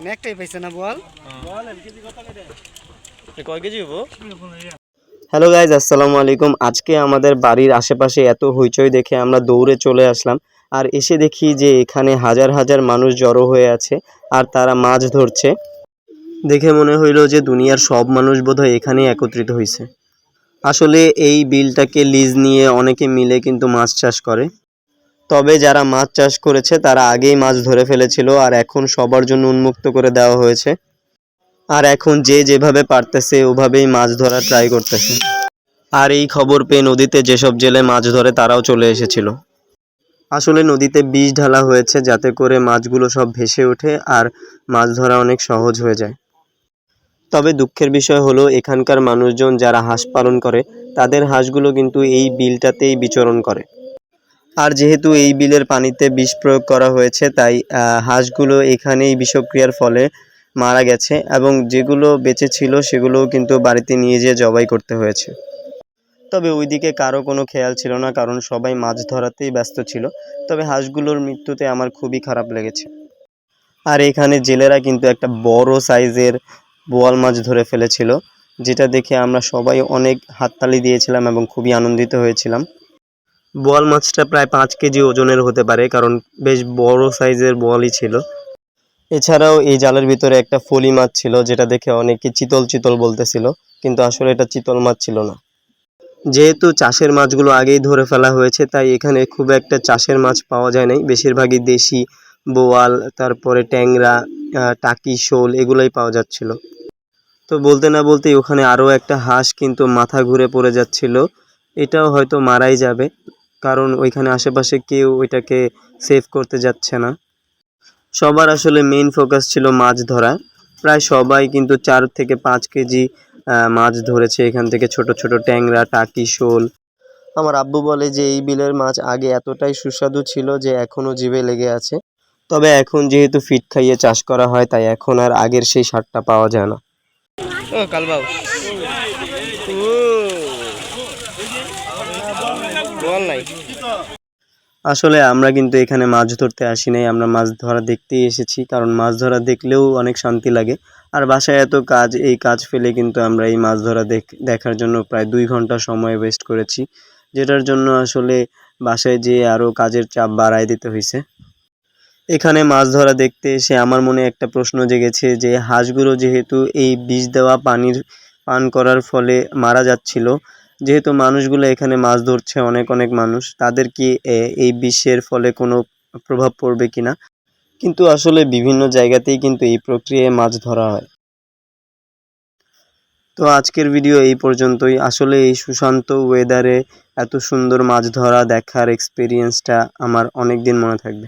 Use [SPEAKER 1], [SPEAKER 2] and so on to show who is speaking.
[SPEAKER 1] পাইনি, একটাই পাইছে না বল।
[SPEAKER 2] কয় কেজি হবো? হ্যালো গাইজ, আসসালামু আলাইকুম। আজকে আমাদের বাড়ির আশেপাশে এত হইচই দেখে আমরা দৌড়ে চলে আসলাম। আর এসে দেখি যে এখানে হাজার হাজার মানুষ জড়ো হয়ে আছে আর তারা মাছ ধরছে। দেখে মনে হইল যে দুনিয়ার সব মানুষ বোধহয় এখানেই একত্রিত হয়েছে। আসলে এই বিলটাকে লিজ নিয়ে অনেকে মিলে কিন্তু মাছ চাষ করে। তবে যারা মাছ চাষ করেছে তারা আগেই মাছ ধরে ফেলেছিল আর এখন সবার জন্য উন্মুক্ত করে দেওয়া হয়েছে। আর এখন যে যেভাবে পারতেছে ওভাবেই মাছ ধরা ট্রাই করতেছে। আর এই খবর পেয়ে নদীতে যেসব জেলে মাছ ধরে তারাও চলে এসেছিল। আসলে নদীতে বিষ ঢালা হয়েছে যাতে করে মাছগুলো সব ভেসে ওঠে আর মাছ ধরা অনেক সহজ হয়ে যায়। তবে দুঃখের বিষয় হলো এখানকার মানুষজন যারা হাঁস পালন করে তাদের হাঁসগুলো কিন্তু এই বিলটাতেই বিচরণ করে। আর যেহেতু এই বিলের পানিতে বিষ প্রয়োগ করা হয়েছে তাই হাঁসগুলো এখানেই বিষক্রিয়ার ফলে মারা গেছে এবং যেগুলো বেঁচে ছিল সেগুলোও কিন্তু বাড়িতে নিয়ে যেয়ে জবাই করতে হয়েছে। তবে ওইদিকে কারো কোনো খেয়াল ছিল না, কারণ সবাই মাছ ধরাতেই ব্যস্ত ছিল। তবে হাঁসগুলোর মৃত্যুতে আমার খুবই খারাপ লেগেছে। আর এখানে জেলেরা কিন্তু একটা বড় সাইজের বোয়াল মাছ ধরে ফেলেছিল, যেটা দেখে আমরা সবাই অনেক হাততালি দিয়েছিলাম এবং খুবই আনন্দিত হয়েছিলাম। বোয়াল মাছটা প্রায় 5 কেজি ওজনের হতে পারে, কারণ বেশ বড় সাইজের বোয়ালই ছিল। এছাড়াও এই জালের ভিতরে একটা ফলি মাছ ছিল, যেটা দেখে অনেকে চিতল চিতল বলতেছিল, কিন্তু আসলে এটা চিতল মাছ ছিল না। যেহেতু চাষের মাছগুলো আগেই ধরে ফেলা হয়েছে তাই এখানে খুব একটা চাষের মাছ পাওয়া যায় নাই, বেশিরভাগই দেশি বোয়াল, তারপরে ট্যাংরা, টাকি, শোল এগুলোই পাওয়া যাচ্ছিল। তো বলতে না বলতেই ওখানে আরও একটা হাঁস কিন্তু মাথা ঘুরে পড়ে যাচ্ছিল। এটাও হয়তো মারাই যাবে, কারণ ওইখানে আশেপাশে কেউ ওইটাকে সেভ করতে যাচ্ছে না। সবার আসলে মেইন ফোকাস ছিল মাছ ধরা। প্রায় সবাই কিন্তু 4 থেকে 5 কেজি মাছ ধরেছে এখান থেকে, ছোট ছোট ট্যাংরা, টাকি, শোল। আমার আব্বু বলে যে এই বিলের মাছ আগে এতটাই সুস্বাদু ছিল যে এখনও জিভে লেগে আছে। তবে এখন যেহেতু ফিট খাইয়ে চাষ করা হয় তাই এখন আর আগের সেই স্বাদটা পাওয়া যায় না।
[SPEAKER 1] ও কালবাউ বল নাই।
[SPEAKER 2] আসলে আমরা কিন্তু এখানে মাছ ধরতে আসি নাই, আমরা মাছ ধরা দেখতেই এসেছি, কারণ মাছ ধরা দেখলেও অনেক শান্তি লাগে। আর বাসায় এত কাজ, এই কাজ ফেলে কিন্তু আমরা এই মাছ ধরা দেখার জন্য প্রায় 2 ঘন্টা সময় ওয়েস্ট করেছি, যেটার জন্য আসলে বাসায় যেয়ে আরও কাজের চাপ বাড়ায় দিতে হয়েছে। এখানে মাছ ধরা দেখতে এসে আমার মনে একটা প্রশ্ন জেগেছে যে হাঁসগুলো যেহেতু এই বিষ দেওয়া পানির পান করার ফলে মারা যাচ্ছিল, যেহেতু মানুষগুলো এখানে মাছ ধরছে অনেক অনেক মানুষ, তাদের কি এই বিষের ফলে কোনো প্রভাব পড়বে কিনা। কিন্তু আসলে বিভিন্ন জায়গাতেই কিন্তু এই প্রক্রিয়ায় মাছ ধরা হয়। তো আজকের ভিডিও এই পর্যন্তই। আসলে এই সুশান্ত ওয়েদারে এত সুন্দর মাছ ধরা দেখার এক্সপিরিয়েন্সটা আমার অনেক দিন মনে থাকবে।